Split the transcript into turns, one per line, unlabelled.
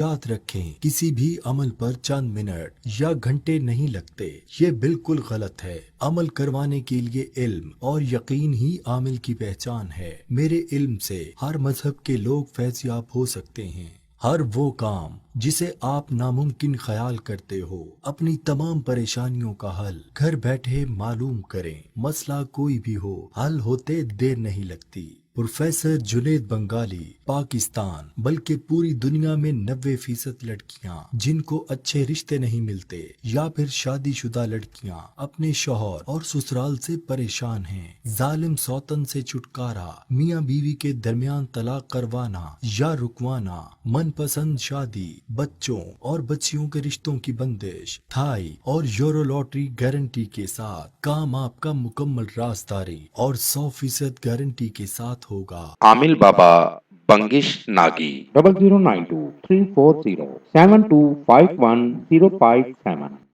یاد رکھیں کسی بھی عمل پر چند منٹ یا گھنٹے نہیں لگتے، یہ بالکل غلط ہے۔ عمل کروانے کے لیے علم اور یقین ہی عامل کی پہچان ہے۔ میرے علم سے ہر مذہب کے لوگ فیض یاب ہو سکتے ہیں۔ ہر وہ کام جسے آپ ناممکن خیال کرتے ہو، اپنی تمام پریشانیوں کا حل گھر بیٹھے معلوم کریں۔ مسئلہ کوئی بھی ہو، حل ہوتے دیر نہیں لگتی۔ پروفیسر جنید بنگالی، پاکستان بلکہ پوری دنیا میں 90% لڑکیاں جن کو اچھے رشتے نہیں ملتے یا پھر شادی شدہ لڑکیاں اپنے شوہر اور سسرال سے پریشان ہیں۔ ظالم سوتن سے چھٹکارا، میاں بیوی کے درمیان طلاق کروانا یا رکوانا، من پسند شادی، بچوں اور بچیوں کے رشتوں کی بندش، تھائی اور یورو لاٹری گارنٹی کے ساتھ کام آپ کا مکمل رازداری اور 100% گارنٹی کے ساتھ ہوگا۔
عامل بابا بنگش ناگی 0092 340 7251 057